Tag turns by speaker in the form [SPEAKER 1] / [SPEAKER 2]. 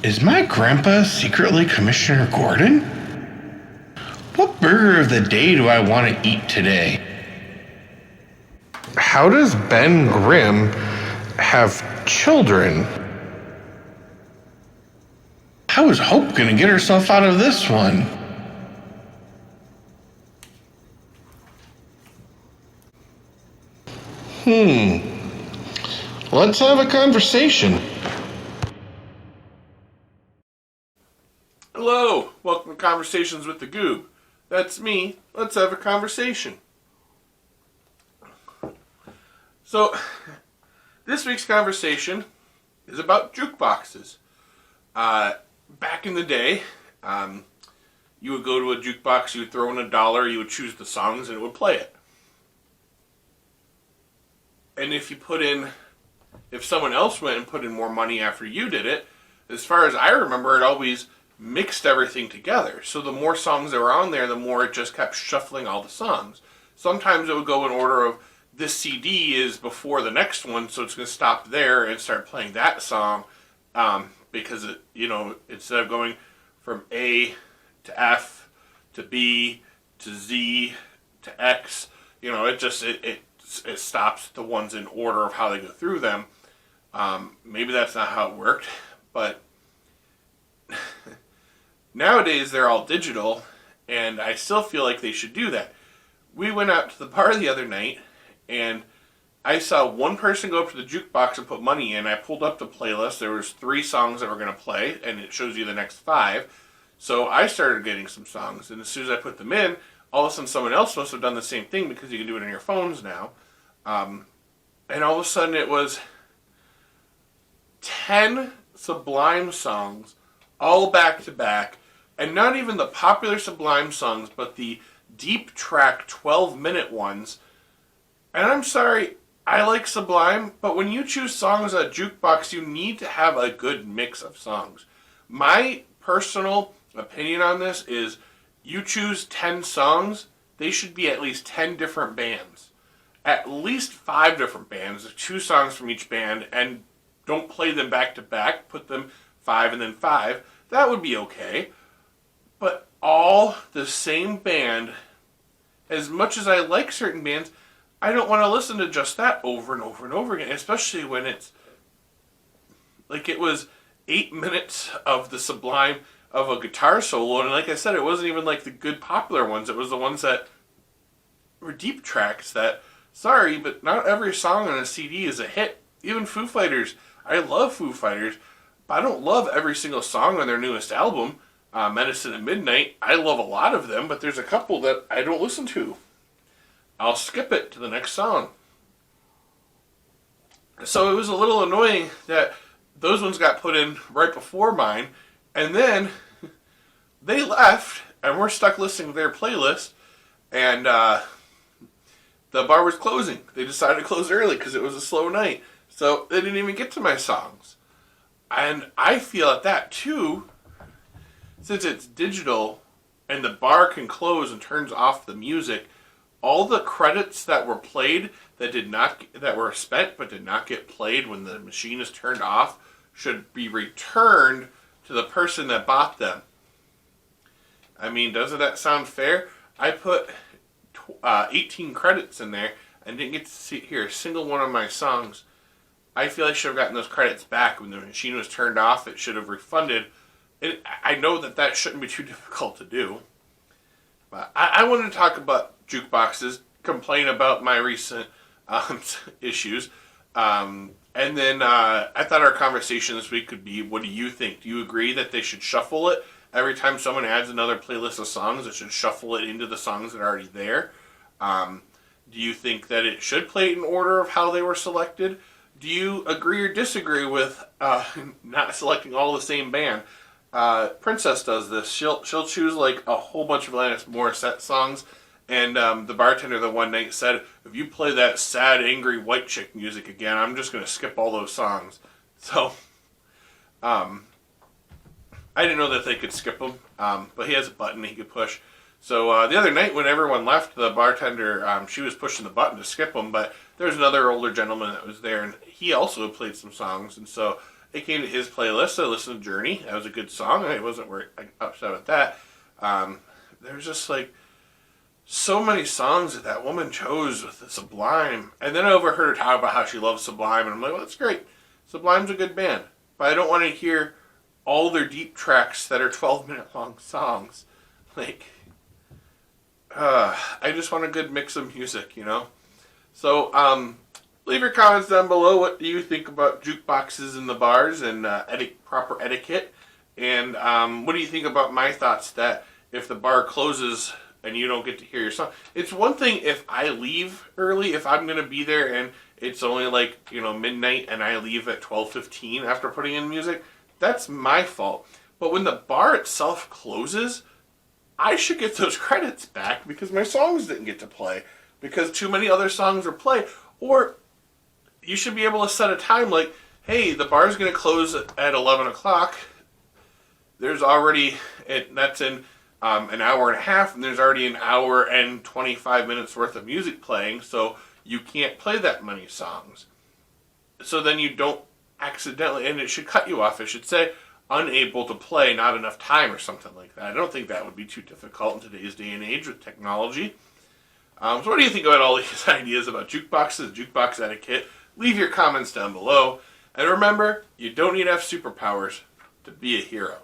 [SPEAKER 1] Is my grandpa secretly Commissioner Gordon? What burger of the day do I want to eat today? How does Ben Grimm have children? How is Hope gonna get herself out of this one? Let's have a conversation.
[SPEAKER 2] Hello, welcome to Conversations with the Goob. That's me. Let's have a conversation. So, this week's conversation is about jukeboxes. Back in the day, you would go to a jukebox, you would throw in $1, you would choose the songs, and it would play it. And if someone else went and put in more money after you did it, as far as I remember, it always mixed everything together. So the more songs that were on there, the more it just kept shuffling all the songs. Sometimes it would go in order of this CD is before the next one, so it's going to stop there and start playing that song, because instead of going from A to F to B to Z to X, it stops the ones in order of how they go through them. Maybe that's not how it worked, but nowadays they're all digital, and I still feel like they should do that. We went out to the bar the other night, and I saw one person go up to the jukebox and put money in. I pulled up the playlist. There was 3 songs that were going to play, and it shows you the next 5. So I started getting some songs, and as soon as I put them in, all of a sudden someone else must have done the same thing because you can do it on your phones now. And all of a sudden it was 10 Sublime songs, all back to back, and not even the popular Sublime songs, but the deep track 12-minute ones. And I'm sorry, I like Sublime, but when you choose songs at a jukebox, you need to have a good mix of songs. My personal opinion on this is you choose 10 songs, they should be at least 10 different bands. At least 5 different bands, 2 songs from each band, and don't play them back to back, put them 5 and then 5. That would be okay. But all the same band, as much as I like certain bands, I don't want to listen to just that over and over and over again, especially when it's like it was 8 minutes of the Sublime of a guitar solo, and like I said, it wasn't even like the good popular ones. It was the ones that were deep tracks that, sorry, but not every song on a CD is a hit. Even Foo Fighters, I love Foo Fighters, but I don't love every single song on their newest album, Medicine at Midnight. I love a lot of them, but there's a couple that I don't listen to. I'll skip it to the next song. So it was a little annoying that those ones got put in right before mine, and then they left, and we're stuck listening to their playlist, and the bar was closing. They decided to close early because it was a slow night, so they didn't even get to my songs. And I feel at that too, since it's digital, and the bar can close and turns off the music, all the credits that were played that were spent but did not get played when the machine is turned off should be returned to the person that bought them. I mean, doesn't that sound fair? I put 18 credits in there and didn't get to hear a single one of my songs. I feel I should have gotten those credits back when the machine was turned off. It should have refunded. I know that shouldn't be too difficult to do. But I wanted to talk about jukeboxes, complain about my recent issues, and then I thought our conversation this week could be, what do you think? Do you agree that they should shuffle it? Every time someone adds another playlist of songs, it should shuffle it into the songs that are already there. Do you think that it should play it in order of how they were selected? Do you agree or disagree with not selecting all the same band? Princess does this. She'll choose like a whole bunch of Alanis Morissette songs, and the bartender the one night said, if you play that sad, angry white chick music again, I'm just going to skip all those songs. So, I didn't know that they could skip them, but he has a button he could push. So the other night when everyone left, the bartender, she was pushing the button to skip them, but there was another older gentleman that was there, and he also played some songs, and so it came to his playlist. I listened to Journey. That was a good song. I wasn't upset with that. There's just like so many songs that woman chose with the Sublime. And then I overheard her talk about how she loves Sublime, and I'm like, well, that's great. Sublime's a good band. But I don't want to hear all their deep tracks that are 12-minute long songs. Like, I just want a good mix of music, you know? So, leave your comments down below. What do you think about jukeboxes in the bars and proper etiquette? And what do you think about my thoughts that if the bar closes and you don't get to hear your song? It's one thing if I leave early, if I'm going to be there and it's only like, you know, midnight and I leave at 12:15 after putting in music. That's my fault. But when the bar itself closes, I should get those credits back because my songs didn't get to play because too many other songs were played. Or you should be able to set a time like, hey, the bar's going to close at 11 o'clock. There's already, that's in an hour and a half, and there's already an hour and 25 minutes worth of music playing, so you can't play that many songs. So then you don't accidentally, and it should cut you off. It should say, unable to play, not enough time, or something like that. I don't think that would be too difficult in today's day and age with technology. So what do you think about all these ideas about jukeboxes, jukebox etiquette? Leave your comments down below. And remember, you don't need to have superpowers to be a hero.